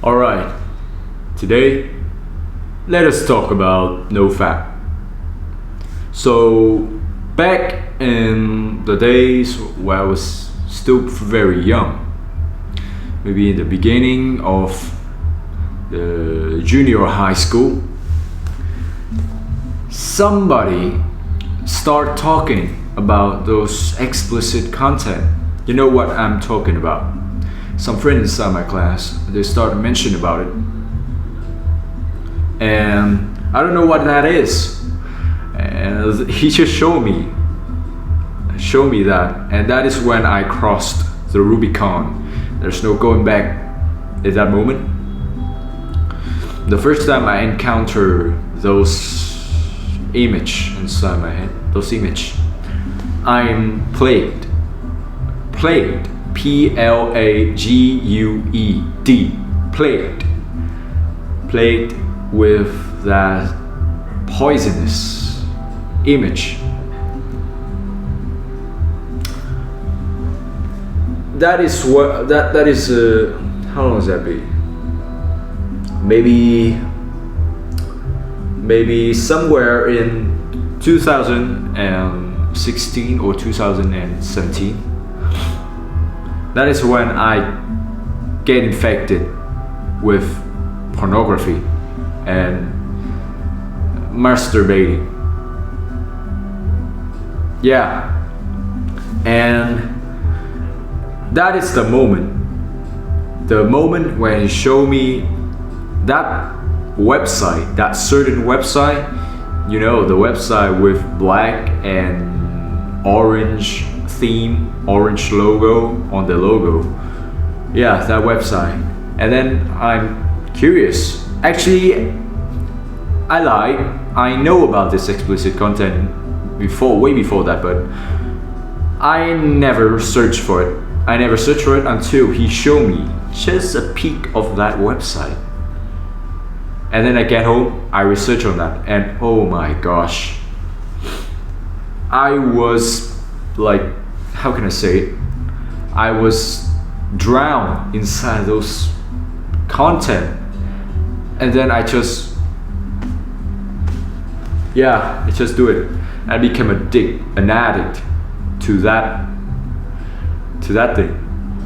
Alright, today let us talk about Nofap. So, back in the days where I was still very young, maybe in the beginning of the junior high school, somebody start talking about those explicit content. You know what I'm talking about. Some friends inside my class, they started mentioning about it, and I don't know what that is, and he just showed me that, and that is when I crossed the Rubicon. There's no going back at that moment. The first time I encountered those image inside my head, I'm plagued, P-L-A-G-U-E-D, plagued with that poisonous image. That is what that is. How long has that been? Maybe somewhere in 2016 or 2017. That is when I get infected with pornography and masturbating. Yeah, and that is the moment when he showed me that website, that certain website, you know, the website with black and orange theme, orange logo on the logo. Yeah, that website. And then I'm curious. Actually, I lied. I know about this explicit content way before that, but I never searched for it. I never searched for it until he showed me just a peek of that website. And then I get home, I research on that, and oh my gosh, I was like, how can I say it? I was drowned inside those content, and then I just do it. I became an addict to that thing.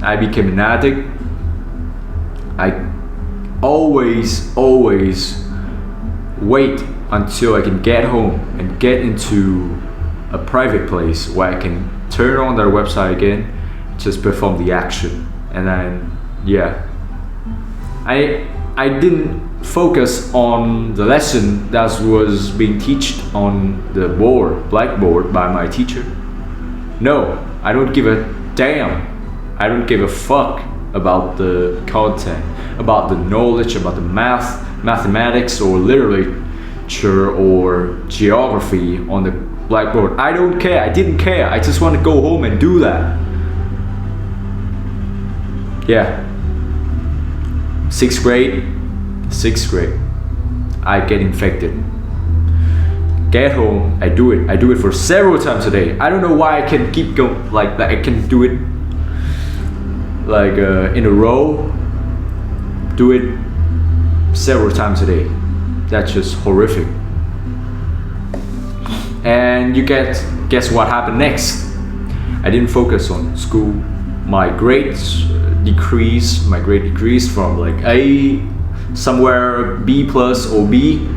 I became an addict. I always wait until I can get home and get into a private place where I can turn on their website again, just perform the action, and then I didn't focus on the lesson that was being taught on the blackboard by my teacher. No, I don't give a damn. I don't give a fuck about the content, about the knowledge, about the mathematics or literature or geography on the blackboard. I don't care. I didn't care. I just want to go home and do that. Yeah. Sixth grade, I get infected. Get home, I do it. I do it for several times a day. I don't know why I can keep going like that. I can do it like in a row. Do it several times a day. That's just horrific. And you guess what happened next? I didn't focus on school. My grades decreased from like A, somewhere B plus or B.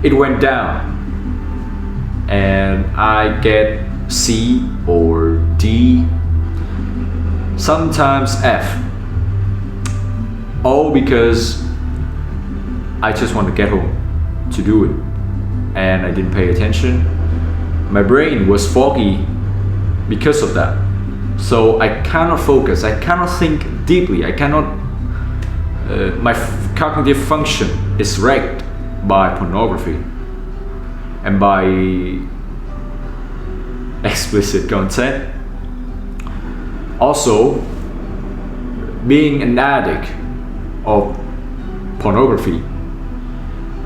It went down, and I get C or D, sometimes F. All because I just want to get home to do it, and I didn't pay attention. My brain was foggy because of that. So I cannot focus, I cannot think deeply, my cognitive function is wrecked by pornography and by explicit content. Also, being an addict of pornography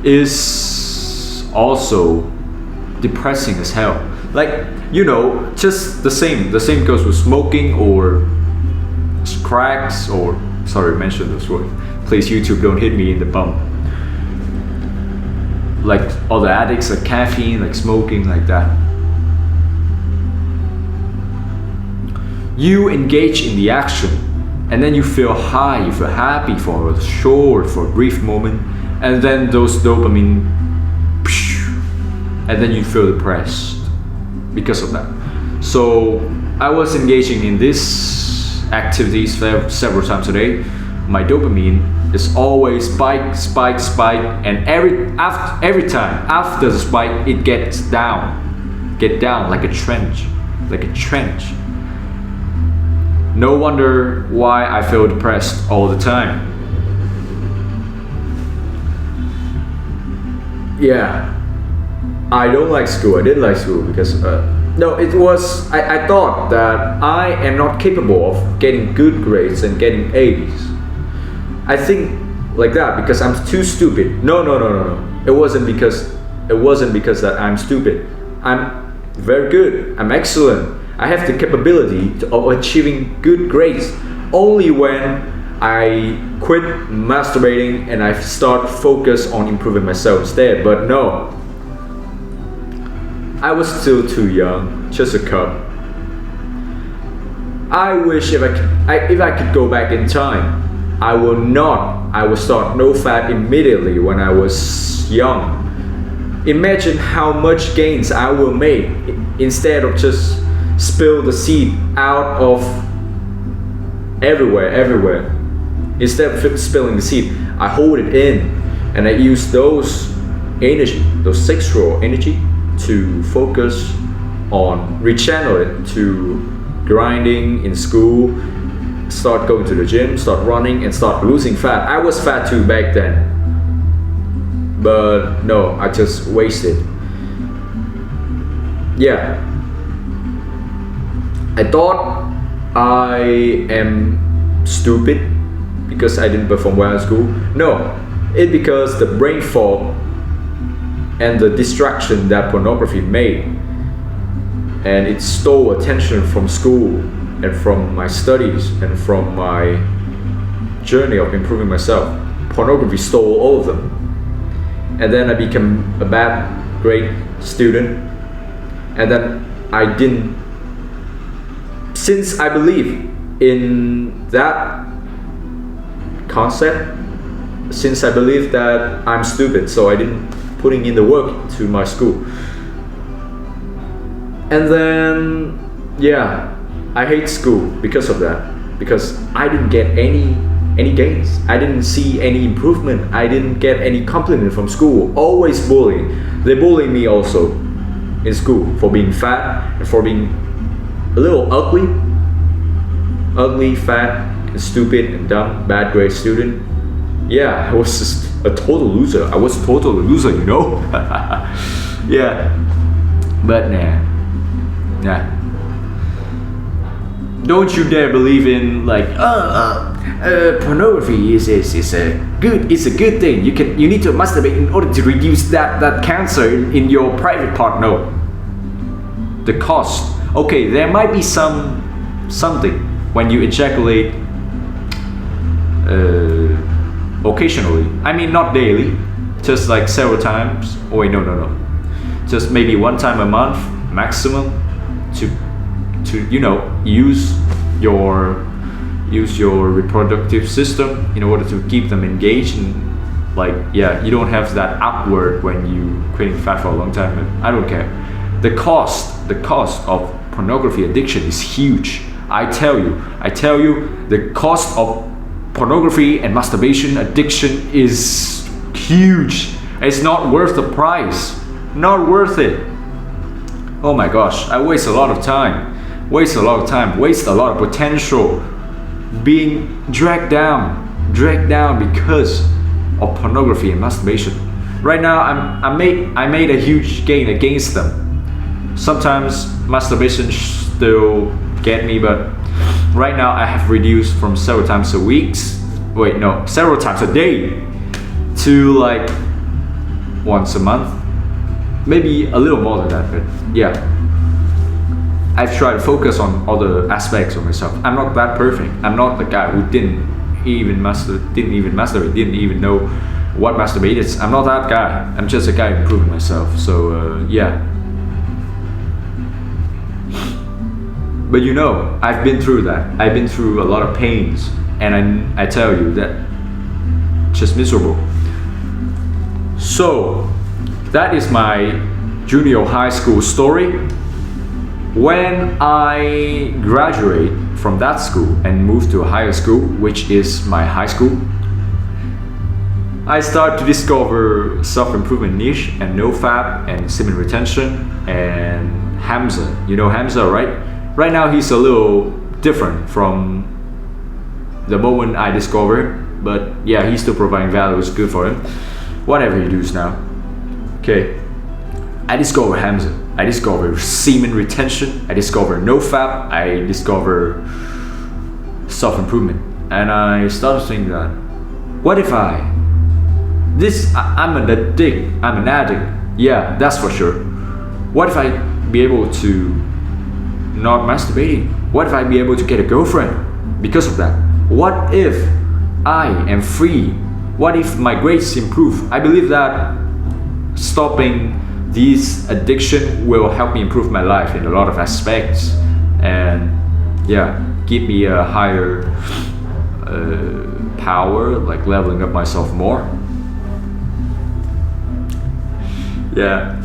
is also depressing as hell. Like, you know, just the same goes with smoking or cracks or Sorry, mention those words. Please, YouTube, don't hit me in the bum. Like all the addicts, like caffeine, like smoking, like that. You engage in the action, and then you feel high, you feel happy for a short, for a brief moment, and then those dopamine, and then you feel depressed because of that. So I was engaging in these activities several times a day. My dopamine is always spike, and every time after the spike, it gets down like a trench. No wonder why I feel depressed all the time. Yeah, I don't like school. I didn't like school because no, it was I thought that I am not capable of getting good grades and getting A's. I think like that because I'm too stupid. No. It wasn't because that I'm stupid. I'm very good. I'm excellent. I have the capability of achieving good grades only when I quit masturbating and I start focus on improving myself instead. But no, I was still too young, just a cub. I wish if I could go back in time, I will not. I will start Nofap immediately when I was young. Imagine how much gains I will make instead of just spill the seed out of everywhere. Instead of spilling the seed, I hold it in and I use those sexual energy to focus on, rechannel it to grinding in school, start going to the gym, start running, and start losing fat. I was fat too back then, but no, I just wasted. Yeah, I thought I am stupid because I didn't perform well at school. No, it's because the brain fog and the distraction that pornography made, and it stole attention from school and from my studies and from my journey of improving myself. Pornography stole all of them, and then I became a bad grade student, and then I didn't. Since I believe in that concept, since I believe that I'm stupid, so I didn't putting in the work to my school. And then, yeah, I hate school because of that, because I didn't get any gains. I didn't see any improvement. I didn't get any compliment from school. Always bullying. They bully me also in school for being fat and for being a little ugly, fat, and stupid and dumb, bad grade student. Yeah, I was just a total loser. I was a total loser, you know? Yeah, but nah. Don't you dare believe in like, pornography is a good thing. You need to masturbate in order to reduce that cancer in your private part. No. The cost. Okay, there might be something when you ejaculate occasionally. I mean, not daily, just like several times. Oh wait, no. Just maybe one time a month maximum to use your reproductive system in order to keep them engaged, and like, yeah, you don't have that upward when you quitting fat for a long time. I don't care. The cost of pornography addiction is huge. I tell you, the cost of pornography and masturbation addiction is huge. It's not worth the price. Not worth it. Oh my gosh, I waste a lot of time, waste a lot of potential being dragged down because of pornography and masturbation. Right now, I made a huge gain against them. Sometimes masturbation still get me, but right now I have reduced from several times a day to like once a month, maybe a little more than that. But yeah, I've tried to focus on other aspects of myself. I'm not that perfect. I'm not the guy who didn't didn't even masturbate, didn't even know what masturbate is. I'm not that guy. I'm just a guy improving myself. So yeah. But you know, I've been through that. I've been through a lot of pains, and I tell you that just miserable. So that is my junior high school story. When I graduate from that school and move to a higher school, which is my high school, I start to discover self-improvement niche and Nofap and semen retention and Hamza. You know Hamza, right? Right now he's a little different from the moment I discovered, but yeah, he's still providing value. It's good for him. Whatever he does now. Okay. I discover Hamza. I discover semen retention. I discover Nofap. I discover self-improvement. And I started thinking that, what if I'm an addict. Yeah, that's for sure. What if I be able to not masturbating? What if I be able to get a girlfriend because of that? What if I am free? What if my grades improve? I believe that stopping this addiction will help me improve my life in a lot of aspects, and yeah, give me a higher power, like leveling up myself more. Yeah.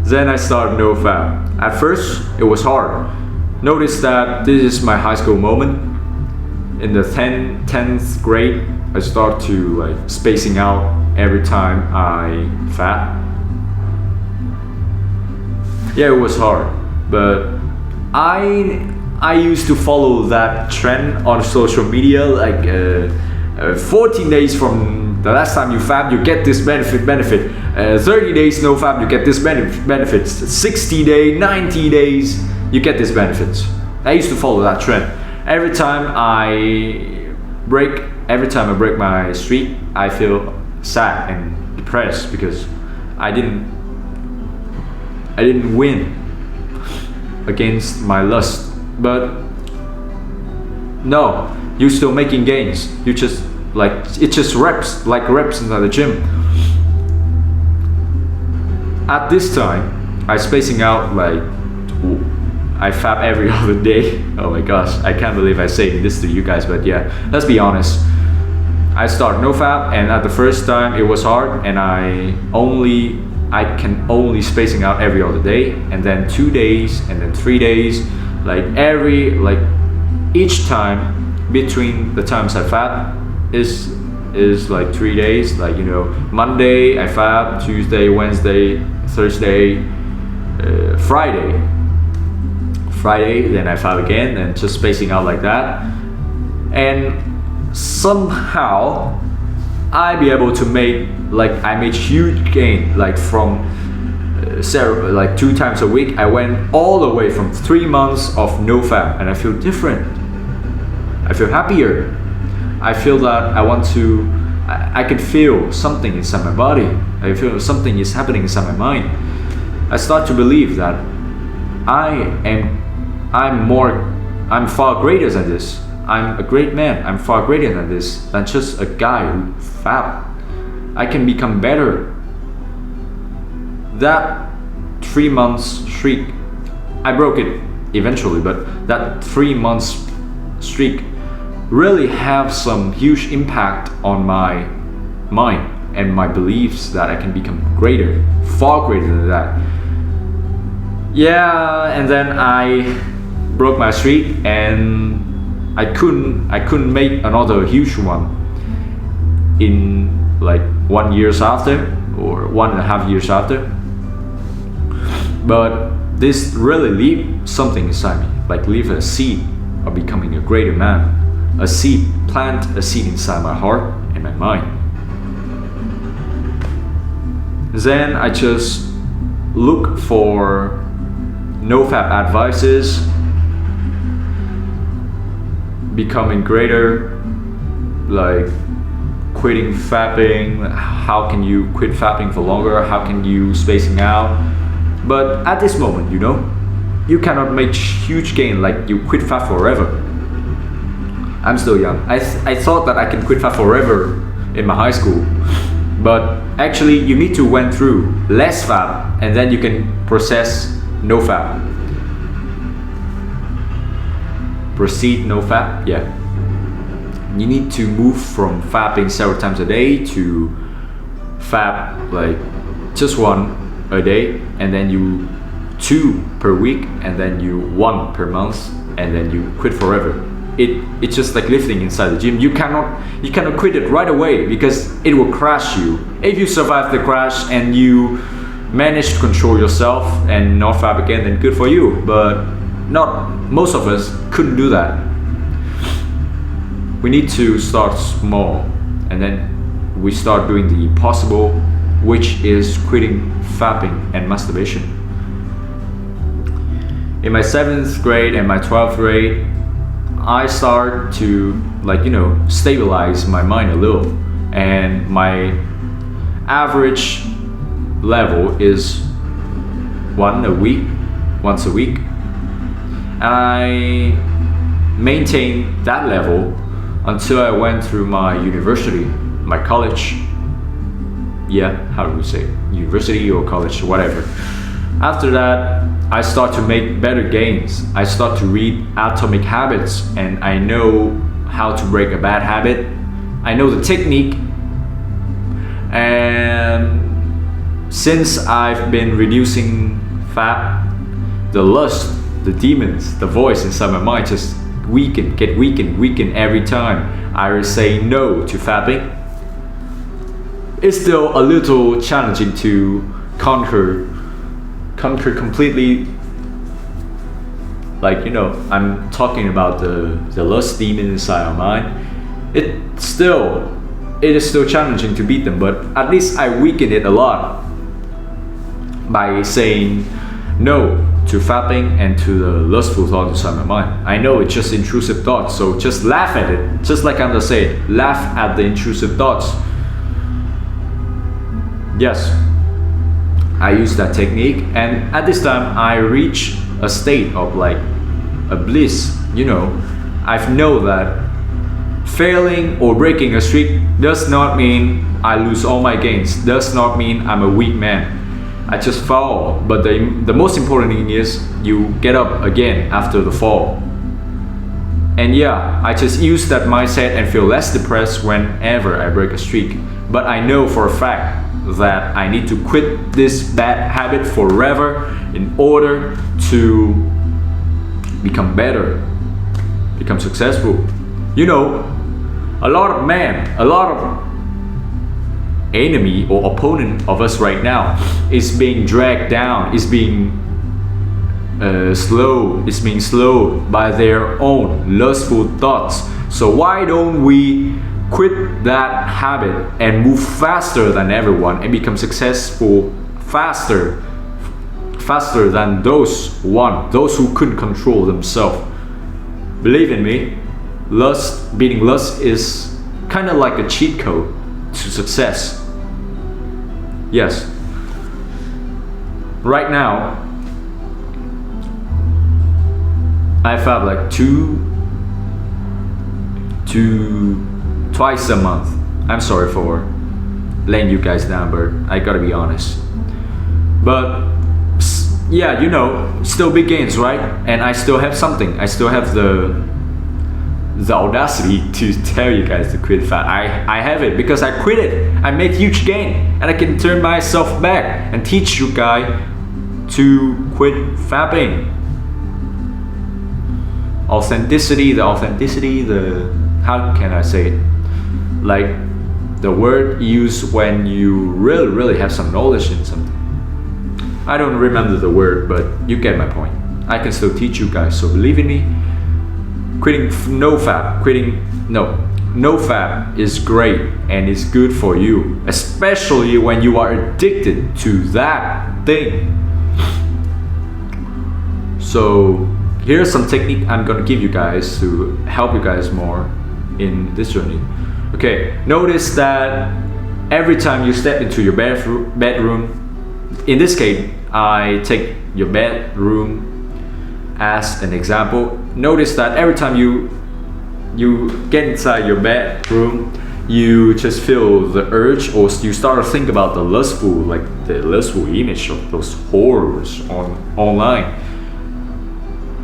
Then I started Nofap. At first, it was hard. Notice that this is my high school moment. In the 10th grade, I start to like spacing out every time I fat. Yeah, it was hard, but I used to follow that trend on social media, like 14 days from the last time you fab, you get this benefit. 30 days no fab, you get this benefits. 60 days, 90 days, you get these benefits. I used to follow that trend. Every time I break my streak, I feel sad and depressed because I didn't win against my lust. But no, you're still making gains. You just it just reps in the gym. At this time, I spacing out like I fab every other day. Oh my gosh, I can't believe I say this to you guys, but yeah, let's be honest. I started Nofap, and at the first time it was hard, and I can only spacing out every other day, and then 2 days, and then 3 days, each time between the times I fab is like 3 days. Like, you know, Monday I fab, Tuesday, Wednesday, Thursday, Friday, then I fab again, and just spacing out like that. And somehow I be able to make, like, I made huge gain, like from 2 times a week. I went all the way from 3 months of Nofap, and I feel different. I feel happier. I feel that I can feel something inside my body. I feel something is happening inside my mind. I start to believe that I'm far greater than this. I'm a great man. I'm far greater than this, than just a guy who fab. I can become better. That 3 months streak, I broke it eventually, but that 3 months streak really have some huge impact on my mind and my beliefs that I can become greater, far greater than that. Yeah, and then I broke my streak, and I couldn't make another huge one in like 1 year after, or 1.5 years after. But this really leave something inside me, like leave a seed of becoming a greater man. Plant a seed inside my heart and my mind. Then I just look for Nofap advices, becoming greater, like quitting fapping. How can you quit fapping for longer? How can you spacing out? But at this moment, you know, you cannot make huge gain like you quit fap forever. I'm still young. I thought that I can quit fat forever in my high school, but actually you need to went through less fat and then you can process no fat. Proceed no fat, yeah. You need to move from fapping several times a day to fap like just one a day, and then you 2 per week, and then you 1 per month, and then you quit forever. It's just like lifting inside the gym. You cannot quit it right away because it will crash you. If you survive the crash and you manage to control yourself and not fap again, then good for you. But not most of us couldn't do that. We need to start small, and then we start doing the impossible, which is quitting fapping and masturbation. In my 7th grade and my 12th grade, I start to stabilize my mind a little, and my average level is once a week, and I maintained that level until I went through my university, my college. Yeah, how do we say it? University or college, whatever. After that, I start to make better gains. I start to read Atomic Habits, and I know how to break a bad habit. I know the technique, and since I've been reducing fat, the lust, the demons, the voice inside my mind just get weakened every time I say no to fapping. It's still a little challenging to conquer completely. I'm talking about the lust demon inside our mind. It is still challenging to beat them, but at least I weaken it a lot by saying no to fapping and to the lustful thoughts inside my mind. I know it's just intrusive thoughts, so just laugh at it. Just like I'm just saying, laugh at the intrusive thoughts. Yes, I use that technique, and at this time I reach a state of like a bliss. I know that failing or breaking a streak does not mean I lose all my gains, does not mean I'm a weak man. I just fall, but the most important thing is you get up again after the fall. And yeah, I just use that mindset and feel less depressed whenever I break a streak. But I know for a fact that I need to quit this bad habit forever in order to become better, become successful. A lot of enemy or opponent of us right now is being dragged down, is being slowed by their own lustful thoughts. So why don't we quit that habit and move faster than everyone and become successful faster than those who couldn't control themselves? Believe in me, beating lust is kind of like a cheat code to success. Yes. Right now, I felt like twice a month. I'm sorry for laying you guys down, but I gotta be honest. But yeah, still big gains, right? And I still have something. I still have the audacity to tell you guys to quit fat. I have it because I quit it. I made huge gain, and I can turn myself back and teach you guys to quit fapping. Authenticity, how can I say it? Like the word used when you really have some knowledge in something. I don't remember the word, but you get my point. I can still teach you guys, so believe in me. Quitting nofap is great and it's good for you, especially when you are addicted to that thing. So here's some technique I'm gonna give you guys to help you guys more in this journey. Okay, notice that every time you step into your bedroom, in this case I take your bedroom as an example. Notice that every time you you get inside your bedroom, you just feel the urge, or you start to think about the lustful image of those horrors online.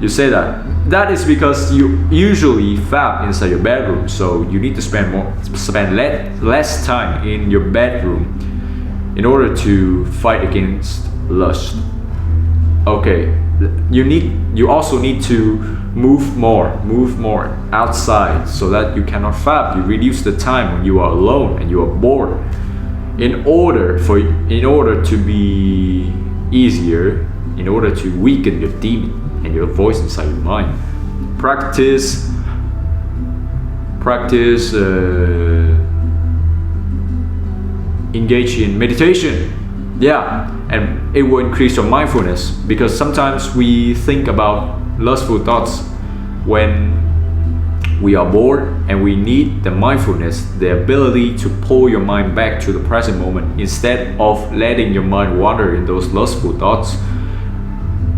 You say that is because you usually fap inside your bedroom, so you need to spend less time in your bedroom in order to fight against lust. Okay, you also need to move more outside so that you cannot fap. You reduce the time when you are alone and you are bored. In order to be easier, in order to weaken your demon and your voice inside your mind, practice engage in meditation. Yeah, and it will increase your mindfulness, because sometimes we think about lustful thoughts when we are bored, and we need the mindfulness, the ability to pull your mind back to the present moment. Instead of letting your mind wander in those lustful thoughts,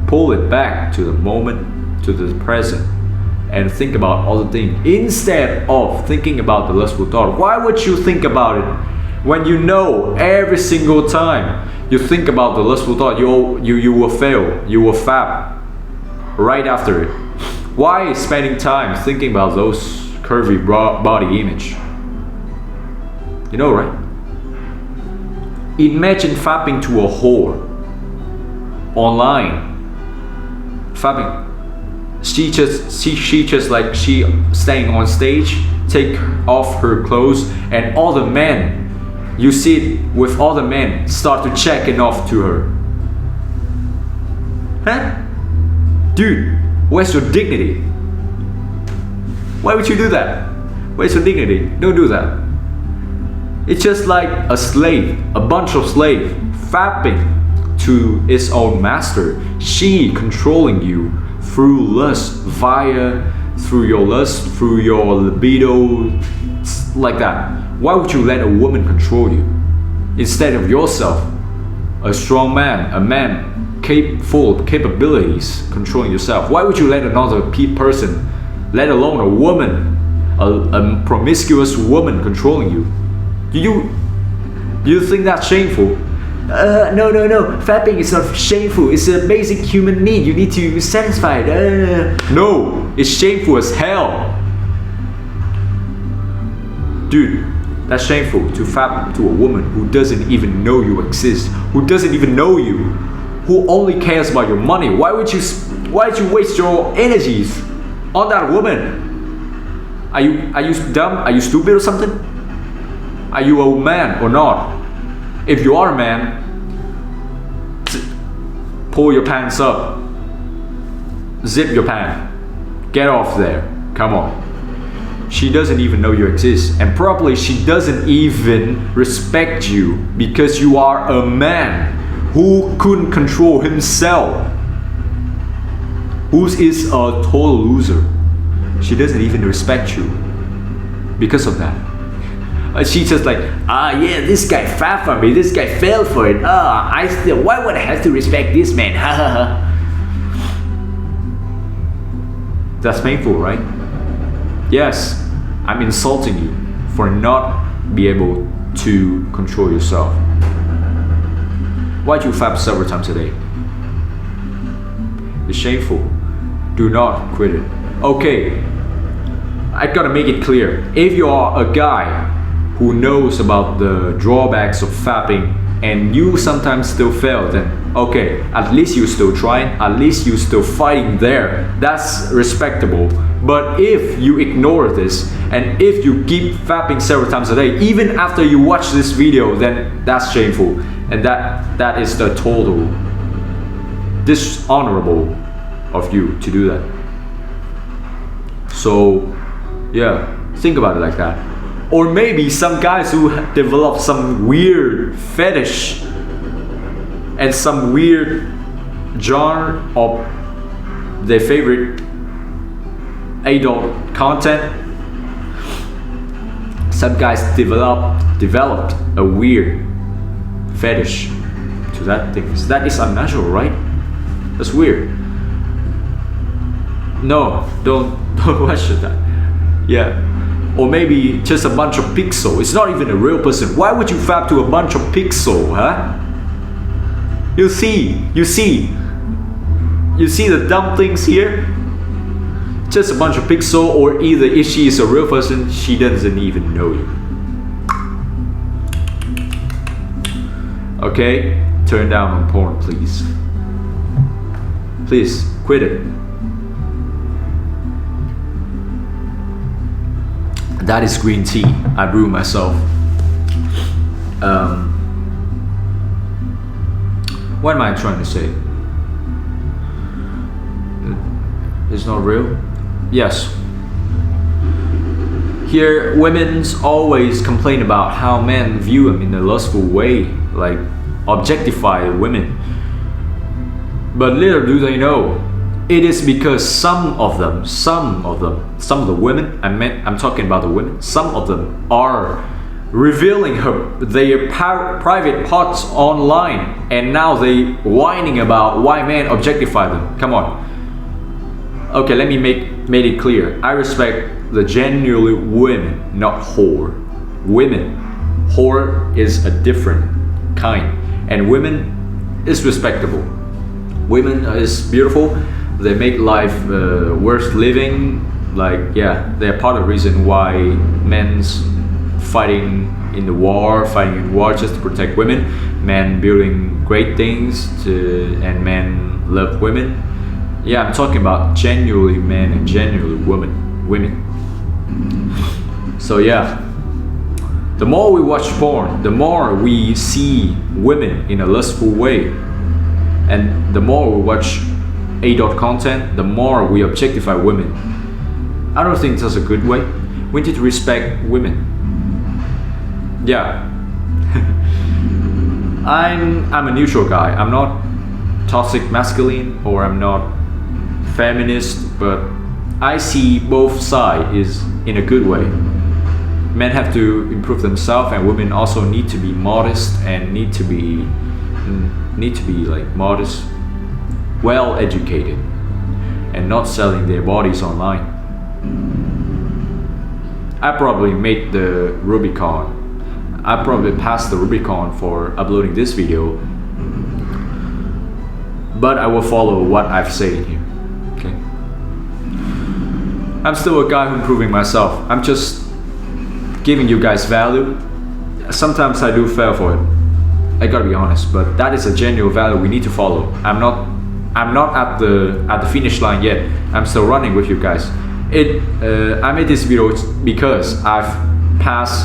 pull it back to the moment, to the present, and think about all the things instead of thinking about the lustful thought. Why would you think about it when you know every single time you think about the lustful thought, you will fail, you will fap right after it? Why spending time thinking about those curvy body image? You know, right? Imagine fapping to a whore online. Fapping. She staying on stage, take off her clothes, and all the men, you see it with all the men, start to checking off to her. Huh? Dude, where's your dignity? Why would you do that? Where's your dignity? Don't do that. It's just like a slave, a bunch of slaves fapping to its own master. She controlling you through lust, through your libido, like that. Why would you let a woman control you instead of yourself, a strong man, a man full of capabilities, controlling yourself? Why would you let another person, let alone a woman, a promiscuous woman controlling you? You think that's shameful? No. Fapping is not shameful. It's a basic human need. You need to be satisfied. No, it's shameful as hell. Dude, that's shameful to fap to a woman who doesn't even know you exist, who doesn't even know you, who only cares about your money. Why would you waste your energies on that woman? Are you dumb? Are you stupid or something? Are you a man or not? If you are a man, pull your pants up, zip your pants, get off there, come on. She doesn't even know you exist, and probably she doesn't even respect you because you are a man who couldn't control himself, who is a total loser. She doesn't even respect you because of that. She's just like, yeah, this guy fell for me, this guy fell for it. Why would I have to respect this man? Ha ha ha. That's painful, right? Yes, I'm insulting you for not be able to control yourself. Why'd you fap several times a day? It's shameful. Do not quit it. Okay, I gotta make it clear. If you are a guy who knows about the drawbacks of fapping and you sometimes still fail, then okay, at least you're still trying, at least you're still fighting there. That's respectable. But if you ignore this, and if you keep fapping several times a day, even after you watch this video, then that's shameful. And that is the total dishonorable of you to do that. So yeah, think about it like that. Or maybe some guys who develop some weird fetish and some weird genre of their favorite adult content. Some guys developed a weird fetish to that thing. That is unnatural, right? That's weird. No, don't watch that. Yeah. Or maybe just a bunch of pixels. It's not even a real person. Why would you fap to a bunch of pixels, huh? You see the dumb things here? Just a bunch of pixels, or either if she is a real person, she doesn't even know you. Okay? Turn down on porn, please. Please, quit it. That is green tea. I brew myself. What am I trying to say? It's not real? Yes. Here, women's always complain about how men view them in a lustful way, like objectify women. But little do they know, it is because some of the women, I'm talking about the women, some of them are revealing their private parts online, and now they whining about why men objectify them. Come on. Okay, let me make it clear. I respect the genuinely women, not whore. Women. Whore is a different kind, and women is respectable. Women is beautiful. They make life worth living. Like, yeah, they're part of the reason why men's fighting in war just to protect women. Men building great things and men love women. Yeah, I'm talking about genuinely men and genuinely women. So yeah, the more we watch porn, the more we see women in a lustful way, and the more we watch adult content, the more we objectify women. I don't think that's a good way. We need to respect women. Yeah. I'm a neutral guy. I'm not toxic masculine, or I'm not feminist, but I see both sides is in a good way. Men have to improve themselves, and women also need to be modest and need to be like modest, well educated, and not selling their bodies online. I probably made the Rubicon. I probably passed the Rubicon for uploading this video, but I will follow what I've said here. Okay. I'm still a guy who's improving myself. I'm just giving you guys value. Sometimes I do fail for it. I gotta be honest, but that is a genuine value we need to follow. I'm not at the finish line yet. I'm still running with you guys. I made this video because I've passed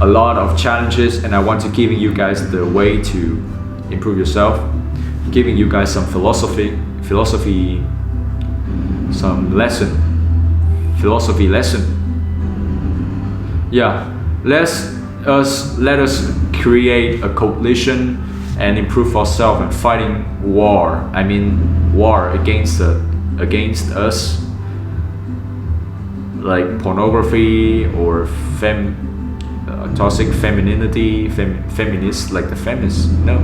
a lot of challenges, and I want to giving you guys the way to improve yourself, giving you guys some philosophy, some philosophy lesson. Yeah, let us create a coalition and improve ourselves and fighting war. I mean war against us, like pornography or toxic femininity, feminist, like the feminists. No,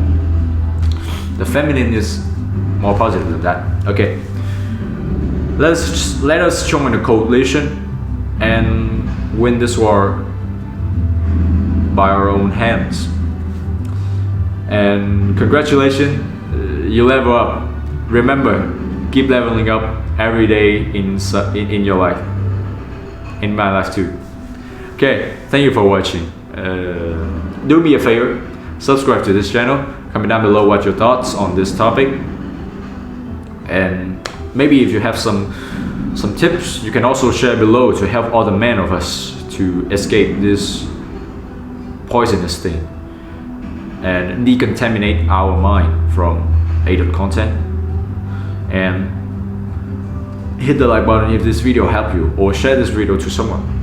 the feminine is more positive than that. Okay, let us join a coalition and win this war by our own hands. And congratulations, you level up. Remember, keep leveling up every day in your life, in my life too. Okay, thank you for watching. Do me a favor, subscribe to this channel, comment down below what your thoughts on this topic, and maybe if you have some tips, you can also share below to help other men of us to escape this poisonous thing and decontaminate our mind from adult content. And hit the like button if this video helped you, or share this video to someone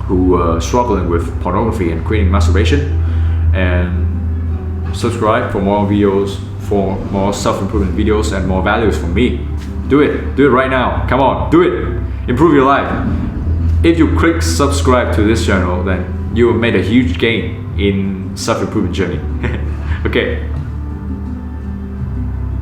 who struggling with pornography and creating masturbation, and subscribe for more videos, for more self-improvement videos and more values from me. Do it right now. Come on, do it. Improve your life. If you click subscribe to this channel, then you have made a huge gain in self-improvement journey. Okay.